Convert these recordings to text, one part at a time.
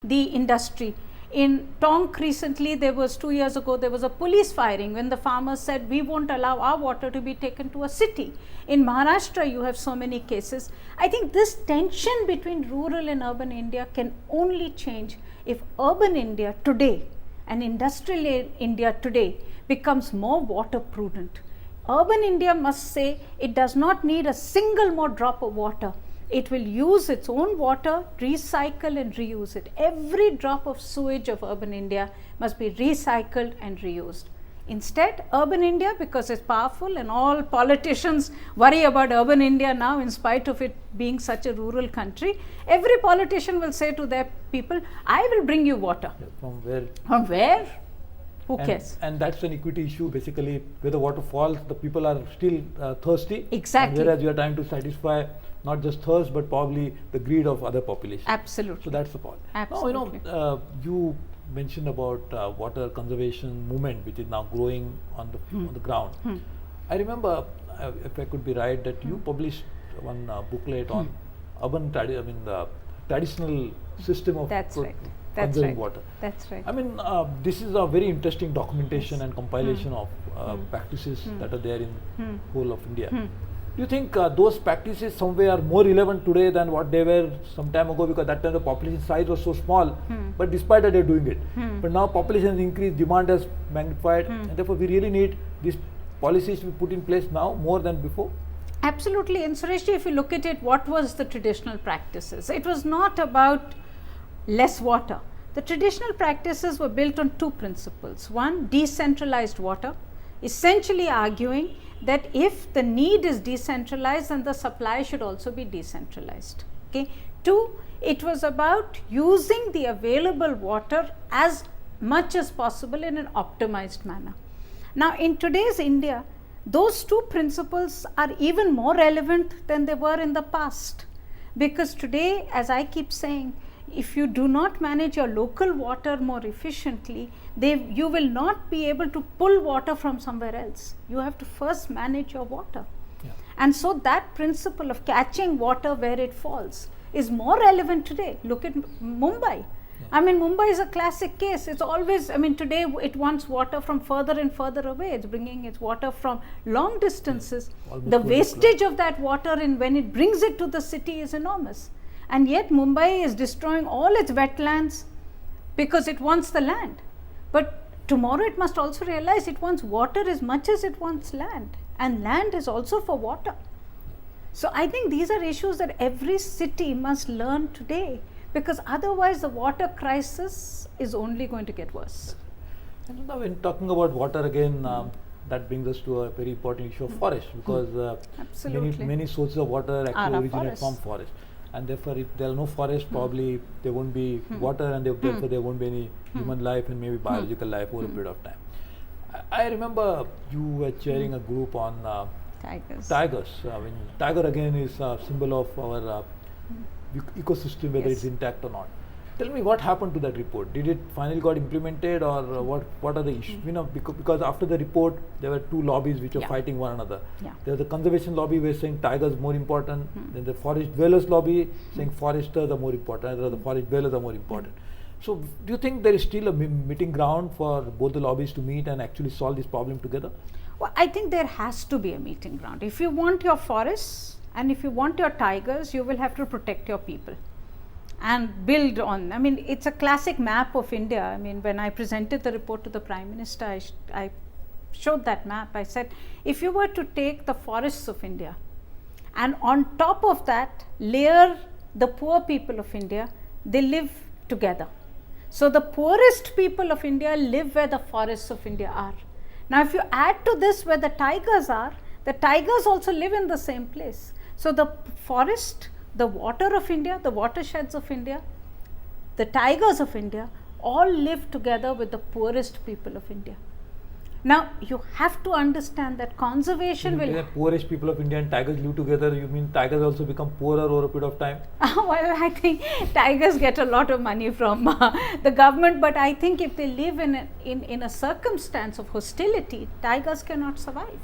the industry. In Tonk recently, 2 years ago, there was a police firing when the farmers said, we won't allow our water to be taken to a city. In Maharashtra, you have so many cases. I think this tension between rural and urban India can only change if urban India today and industrial India today becomes more water prudent. Urban India must say it does not need a single more drop of water. It will use its own water, recycle and reuse it. Every drop of sewage of urban India must be recycled and reused. Instead, urban India, because it's powerful and all politicians worry about urban India now in spite of it being such a rural country, every politician will say to their people, I will bring you water. Yeah, from where? From where? Who cares? And that's an equity issue. Basically, where the water falls, the people are still thirsty. Exactly. Whereas you are trying to satisfy not just thirst, but probably the greed of other populations. Absolutely. So that's the point. Absolutely. Now, you mentioned about water conservation movement, which is now growing on the ground. I remember, if I could be right, that you published one booklet on urban, the traditional system of conserving water. That's right. I mean, this is a very interesting documentation and compilation of practices that are there in whole of India. Do you think those practices somewhere are more relevant today than what they were some time ago, because that time the population size was so small, but despite that they're doing it. But now population has increased, demand has magnified, and therefore we really need these policies to be put in place now more than before? Absolutely. And Suresh, if you look at it, what was the traditional practices? It was not about less water. The traditional practices were built on two principles. One, decentralized water, essentially arguing that if the need is decentralized, then the supply should also be decentralized. Okay. Two, it was about using the available water as much as possible in an optimized manner. Now, in today's India, those two principles are even more relevant than they were in the past, because today, as I keep saying, if you do not manage your local water more efficiently, you will not be able to pull water from somewhere else. You have to first manage your water. Yeah. And so that principle of catching water where it falls is more relevant today. Look at Mumbai. Yeah. I mean, Mumbai is a classic case. It's always, I mean, today it wants water from further and further away. It's bringing its water from long distances. Yeah. The wastage of that water, and when it brings it to the city, is enormous. And yet Mumbai is destroying all its wetlands because it wants the land. But tomorrow it must also realize it wants water as much as it wants land, and land is also for water. So I think these are issues that every city must learn today, because otherwise the water crisis is only going to get worse. And now when talking about water again, that brings us to a very important issue of forest, because many sources of water actually originate from forest. And therefore, if there are no forests, probably there won't be water, and therefore there won't be any human life and maybe biological life over a period of time. I remember you were chairing a group on tigers. Tiger again is a symbol of our ecosystem, whether it's intact or not. Tell me what happened to that report. Did it finally got implemented, or what are the issues? You know, because after the report, there were two lobbies which were fighting one another. Yeah. There was the conservation lobby were saying tigers more important. Then the forest dwellers lobby saying foresters are more important. The forest dwellers are more important. So, do you think there is still a meeting ground for both the lobbies to meet and actually solve this problem together? Well, I think there has to be a meeting ground. If you want your forests and if you want your tigers, you will have to protect your people and build on. I mean, it's a classic map of India. I mean, when I presented the report to the Prime Minister, I showed that map. I said, if you were to take the forests of India and on top of that layer the poor people of India, they live together. So the poorest people of India live where the forests of India are. Now, if you add to this where the tigers are, the tigers also live in the same place. So the forest, the water of India, the watersheds of India, the tigers of India all live together with the poorest people of India. Now, you have to understand that conservation will... The poorest people of India and tigers live together, you mean tigers also become poorer over a period of time? Well, I think tigers get a lot of money from the government, but I think if they live in a circumstance of hostility, tigers cannot survive.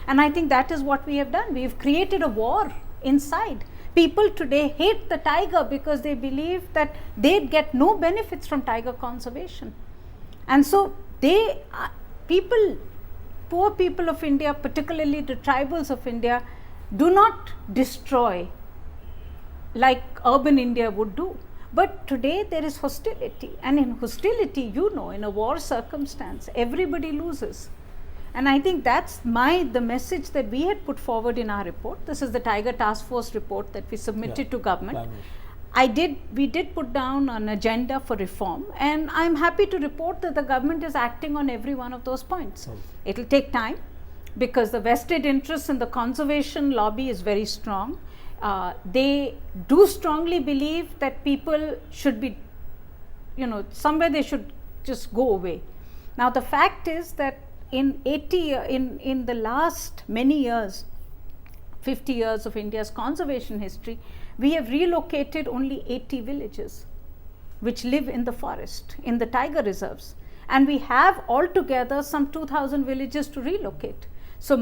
And I think that is what we have done. We have created a war inside, people today hate the tiger because they believe that they get no benefits from tiger conservation. And so poor people of India, particularly the tribals of India, do not destroy like urban India would do. But today there is hostility, and in hostility, in a war circumstance, everybody loses. And I think that's the message that we had put forward in our report. This is the Tiger Task Force report that we submitted to government. We did put down an agenda for reform, and I'm happy to report that the government is acting on every one of those points. It will take time because the vested interest in the conservation lobby is very strong. They do strongly believe that people should be, somewhere they should just go away. Now the fact is that in the last many years, 50 years of India's conservation history, we have relocated only 80 villages which live in the forest, in the tiger reserves, and we have altogether some 2,000 villages to relocate. So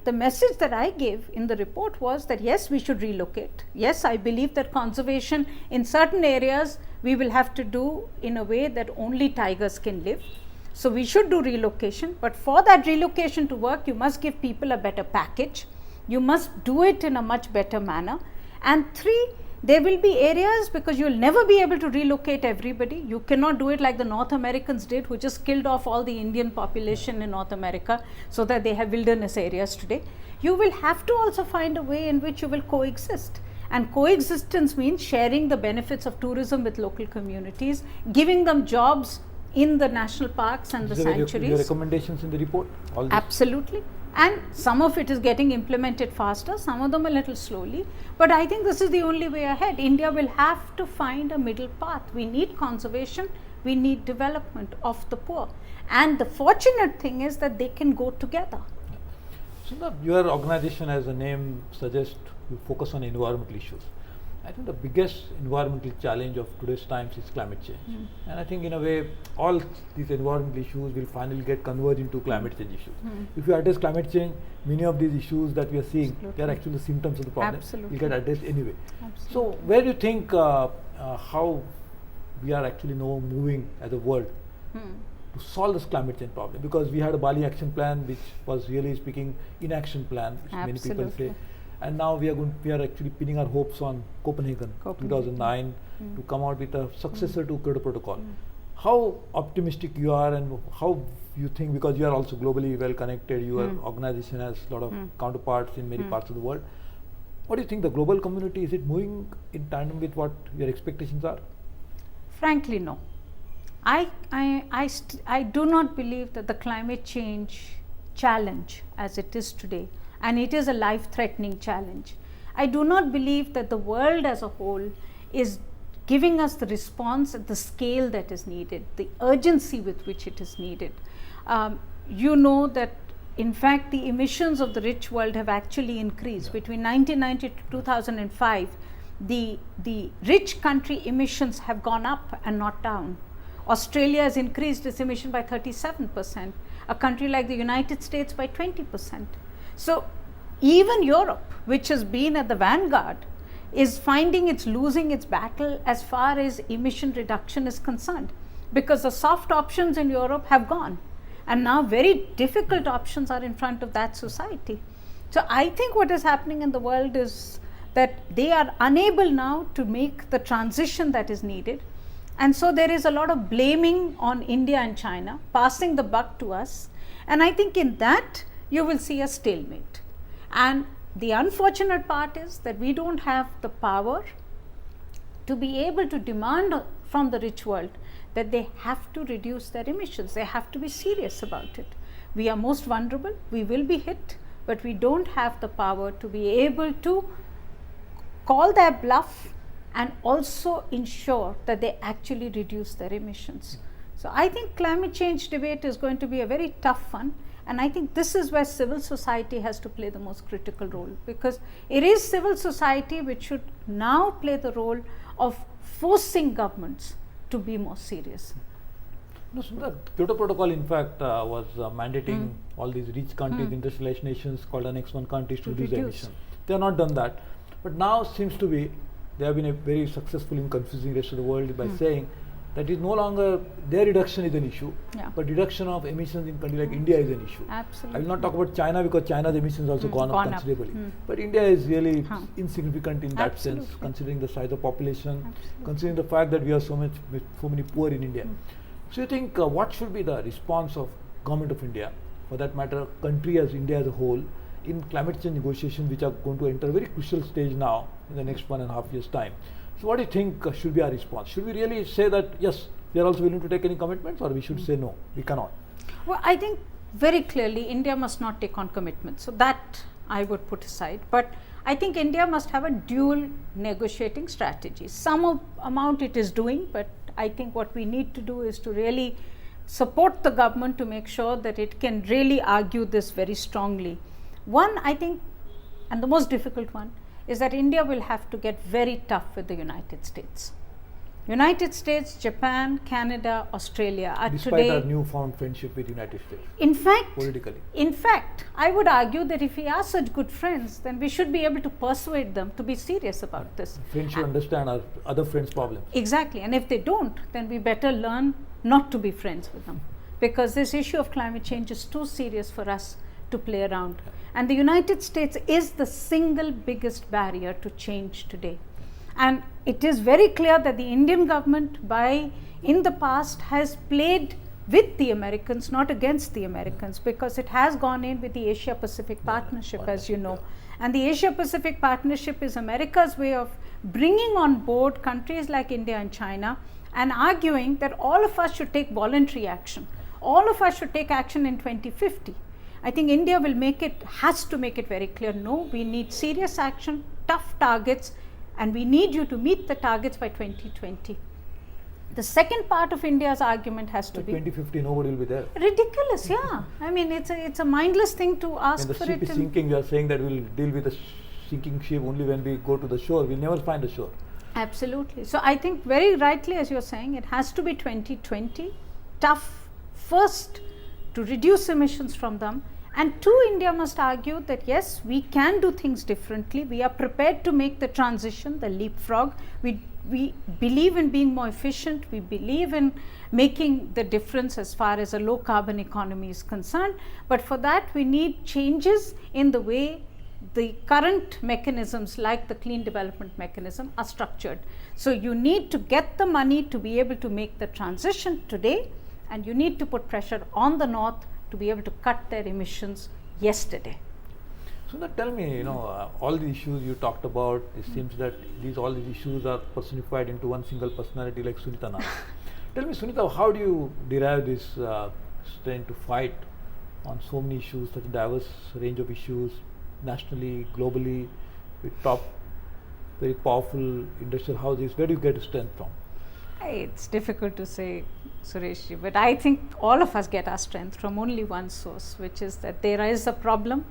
the message that I gave in the report was that yes, we should relocate. Yes, I believe that conservation in certain areas we will have to do in a way that only tigers can live. So we should do relocation, but for that relocation to work, you must give people a better package. You must do it in a much better manner. And 3, there will be areas, because you will never be able to relocate everybody. You cannot do it like the North Americans did, who just killed off all the Indian population in North America so that they have wilderness areas today. You will have to also find a way in which you will coexist. And coexistence means sharing the benefits of tourism with local communities, giving them jobs in the national parks and the sanctuaries. Your recommendations in the report? Absolutely. And some of it is getting implemented faster, some of them a little slowly. But I think this is the only way ahead. India will have to find a middle path. We need conservation, we need development of the poor. And the fortunate thing is that they can go together. So your organization, as the name suggests, you focus on environmental issues. I think the biggest environmental challenge of today's times is climate change. And I think in a way, all these environmental issues will finally get converged into climate change issues. If you address climate change, many of these issues that we are seeing, they are actually symptoms of the problem. Will get addressed anyway. So where do you think how we are actually now moving as a world to solve this climate change problem? Because we had a Bali action plan, which was really speaking inaction plan, which many people say. And now we are actually pinning our hopes on Copenhagen 2009 to come out with a successor to Kyoto Protocol. How optimistic you are, and how you think, because you are also globally well connected, your organization has a lot of counterparts in many parts of the world. What do you think, the global community, is it moving in tandem with what your expectations are? Frankly, no. I do not believe that the climate change challenge as it is today, and it is a life-threatening challenge, I do not believe that the world as a whole is giving us the response at the scale that is needed, the urgency with which it is needed. You know that in fact the emissions of the rich world have actually increased. Between 1990 to 2005, the rich country emissions have gone up and not down. Australia has increased its emission by 37%, a country like the United States by 20%. So even Europe, which has been at the vanguard, is finding it's losing its battle as far as emission reduction is concerned, because the soft options in Europe have gone, and now very difficult options are in front of that society. So I think what is happening in the world is that they are unable now to make the transition that is needed, and so there is a lot of blaming on India and China, passing the buck to us, and I think in that you will see a stalemate. And the unfortunate part is that we don't have the power to be able to demand from the rich world that they have to reduce their emissions. They have to be serious about it. We are most vulnerable, we will be hit, but we don't have the power to be able to call their bluff and also ensure that they actually reduce their emissions. So I think climate change debate is going to be a very tough one. And I think this is where civil society has to play the most critical role, because it is civil society which should now play the role of forcing governments to be more serious. No, so the Kyoto Protocol in fact was mandating all these rich countries, industrialized nations called Annex 1 countries to reduce emissions. They have not done that. But now seems to be they have been very successful in confusing the rest of the world by saying that is no longer their reduction is an issue, but reduction of emissions in countries like India is an issue. Absolutely. I will not talk about China because China's emissions also gone up considerably. But India is really insignificant in that sense, considering the size of population, considering the fact that we are so many poor in India. So you think what should be the response of government of India, for that matter, country as India as a whole, in climate change negotiations, which are going to enter a very crucial stage now in the next 1.5 years' time? So what do you think should be our response? Should we really say that yes, we are also willing to take any commitments, or we should say no, we cannot? Well, I think very clearly India must not take on commitments. So that I would put aside. But I think India must have a dual negotiating strategy. Some amount it is doing, but I think what we need to do is to really support the government to make sure that it can really argue this very strongly. One, I think, and the most difficult one, is that India will have to get very tough with the United States. United States, Japan, Canada, Australia are despite today, our newfound friendship with United States, in fact, politically. In fact, I would argue that if we are such good friends, then we should be able to persuade them to be serious about this. Friends should understand our other friends' problems. Exactly, and if they don't, then we better learn not to be friends with them, because this issue of climate change is too serious for us to play around. And the United States is the single biggest barrier to change today. And it is very clear that the Indian government in the past has played with the Americans, not against the Americans, because it has gone in with the Asia-Pacific Partnership, as you know. And the Asia-Pacific Partnership is America's way of bringing on board countries like India and China and arguing that all of us should take voluntary action. All of us should take action in 2050. I think India has to make it very clear, no, we need serious action, tough targets, and we need you to meet the targets by 2020. The second part of India's argument has to be 2050, nobody will be there. Ridiculous, yeah. I mean, it's a mindless thing to ask for it. When the ship is sinking, you are saying that we'll deal with the sinking ship only when we go to the shore. We'll never find the shore. Absolutely. So I think very rightly, as you're saying, it has to be 2020, tough first to reduce emissions from them. And two, India must argue that yes, we can do things differently. We are prepared to make the transition, the leapfrog. We believe in being more efficient. We believe in making the difference as far as a low carbon economy is concerned. But for that, we need changes in the way the current mechanisms like the clean development mechanism are structured. So you need to get the money to be able to make the transition today, and you need to put pressure on the North to be able to cut their emissions yesterday. So now tell me, all the issues you talked about, it seems that all these issues are personified into one single personality like Sunita Narain. Tell me, Sunita, how do you derive this strength to fight on so many issues, such a diverse range of issues, nationally, globally, with top, very powerful industrial houses? Where do you get strength from? It's difficult to say, Suresh, but I think all of us get our strength from only one source, which is that there is a problem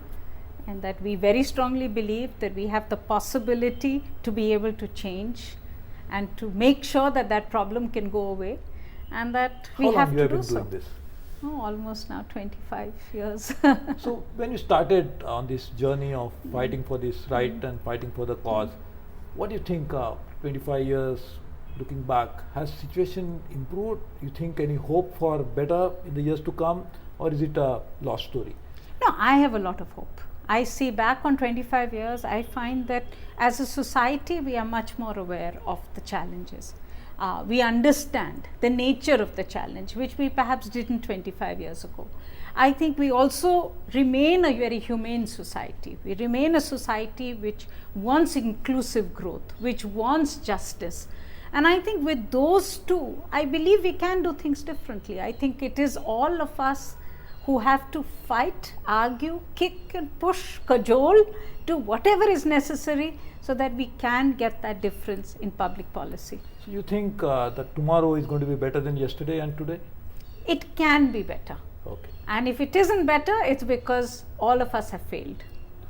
and that we very strongly believe that we have the possibility to be able to change and to make sure that that problem can go away, and that we have to do so. How long you have been doing this? Almost now 25 years. So when you started on this journey of fighting for this right and fighting for the cause, what do you think 25 years looking back, has situation improved? You think any hope for better in the years to come, or is it a lost story? No, I have a lot of hope. I see back on 25 years, I find that as a society we are much more aware of the challenges. We understand the nature of the challenge, which we perhaps didn't 25 years ago. I think we also remain a very humane society. We remain a society which wants inclusive growth, which wants justice. And I think with those two, I believe we can do things differently. I think it is all of us who have to fight, argue, kick and push, cajole, do whatever is necessary so that we can get that difference in public policy. So you think that tomorrow is going to be better than yesterday and today? It can be better. Okay. And if it isn't better, it's because all of us have failed.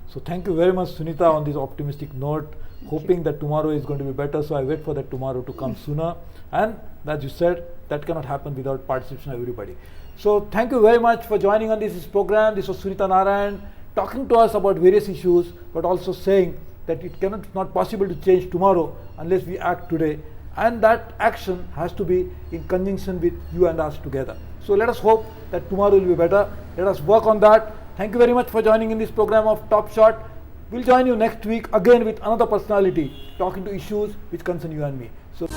So thank you very much, Sunita, on this optimistic note, hoping that tomorrow is going to be better. So I wait for that tomorrow to come sooner. And as you said, that cannot happen without participation of everybody. So thank you very much for joining on this program. This was Sunita Narain talking to us about various issues, but also saying that it cannot not possible to change tomorrow unless we act today, and that action has to be in conjunction with you and us together. So let us hope that tomorrow will be better. Let us work on that. Thank you very much for joining in this program of Top Shot. We'll join you next week again with another personality talking to issues which concern you and me. So